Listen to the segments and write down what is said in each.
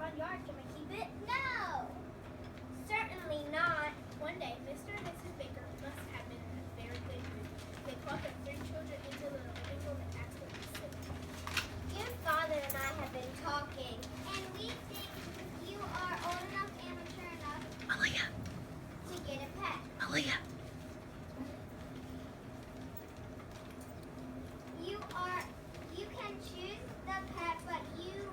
front yard. Can we keep it? No! Certainly not. One day, Mr. and Mrs. Baker must have been in a very good mood. They called their 3 children into the living room and asked them to sit. Your father and I have been talking, and we think you are old enough and mature enough to get a pet. You can choose the pet, but you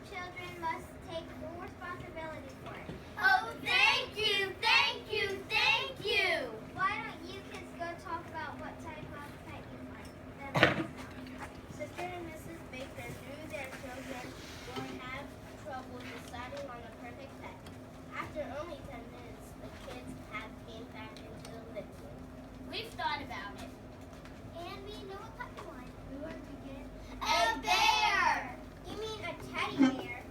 children must take full responsibility for it. Oh, thank you, thank you, thank you! Why don't you kids go talk about what type of pet you want? Mr. and Mrs. Baker knew their children would have trouble deciding on the perfect pet. After only 10 minutes, the kids had came back into the living room. We've thought about it. And we know what pet you want. We want to get A bear! You mean a teddy bear?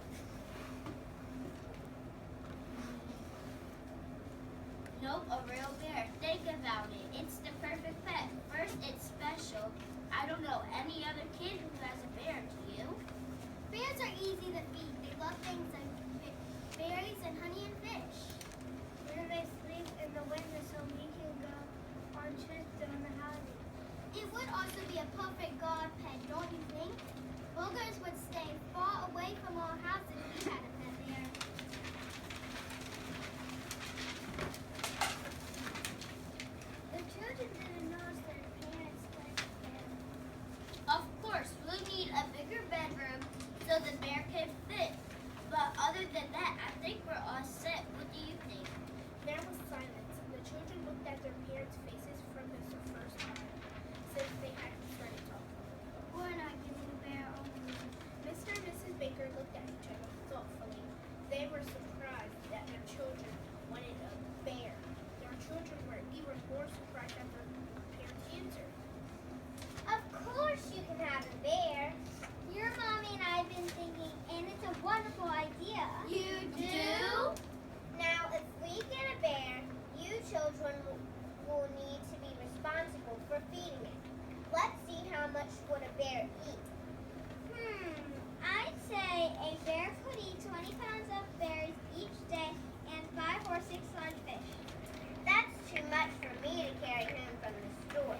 Nope, a real bear. Think about it. It's the perfect pet. First, it's special. I don't know any other kid who has a bear, do you? Bears are easy to feed. They love things like berries and honey and fish. where they sleep in the winter so we can go on trips during the holidays. It would also be a perfect god pet, don't you think? Boogers would stay far away from our house if we had a pet there. The children didn't notice their parents liked them. Of course, we need a bigger bedroom so the bear can fit. But other than that, I think we're all set. What do you think? There was silence. The children looked at their parents' faces for the first time since they had started talking. We're not getting a bear only. Mr. and Mrs. Baker looked at each other thoughtfully. They were surprised that their children wanted a bear. Their children were even more surprised at their parents' answer. Of course you can have a bear. Your mommy and I have been thinking, and it's a wonderful idea. You do? Now, if we get a bear, you children will need to be responsible for feeding it. Let's see how much would a bear eat. I'd say a bear could eat 20 pounds of berries each day and 5 or 6 large fish. That's too much for me to carry home from the store.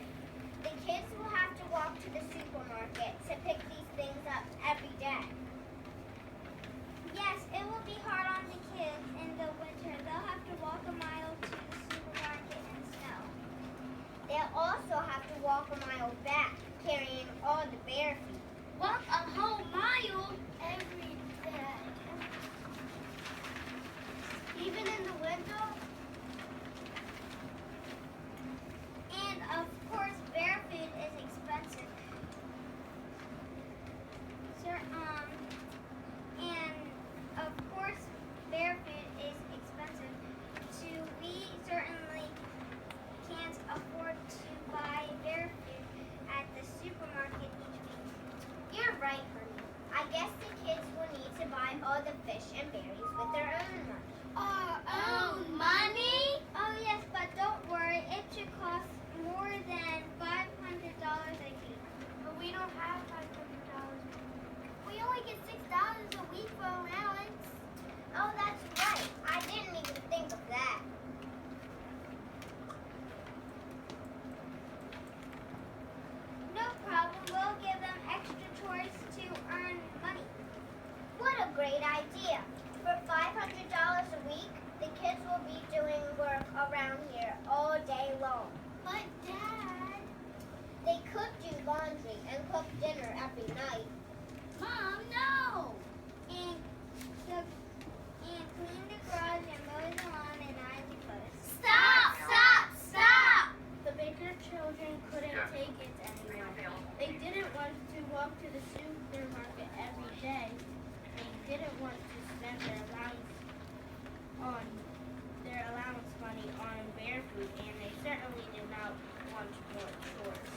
The kids will have to walk to the supermarket to pick these things up every day. Yes, it will be hard on the kids in the winter. They'll have to walk a mile to the supermarket in snow. They'll also have to walk a mile back, carrying all the bear feed. Walk a whole mile? Every day. Even in the winter. And of course, bear food is expensive. And of course, bear food is expensive. So we certainly can't afford to buy bear food at the supermarket each week. You're right, honey. I guess the kids will need to buy all the fish and berries with their own money. Our own money? Oh yes, but don't worry. It should cost more than $500 a week. But we don't have $500. We only get $6 a week for allowance. Oh, that's right. I didn't even think of that. No problem. We'll give them extra chores to earn money. What a great idea. For $500 a week, the kids will be doing work around here all day long. But, Dad, they could do laundry and cook dinner every night. Mom, no! And clean the garage and mow the lawn and iron the clothes. Stop! Stop! Stop! The Baker children couldn't take it anymore. They didn't want to walk to the supermarket every day. They didn't want to spend their allowance money on bear food, and they certainly did not want more chores.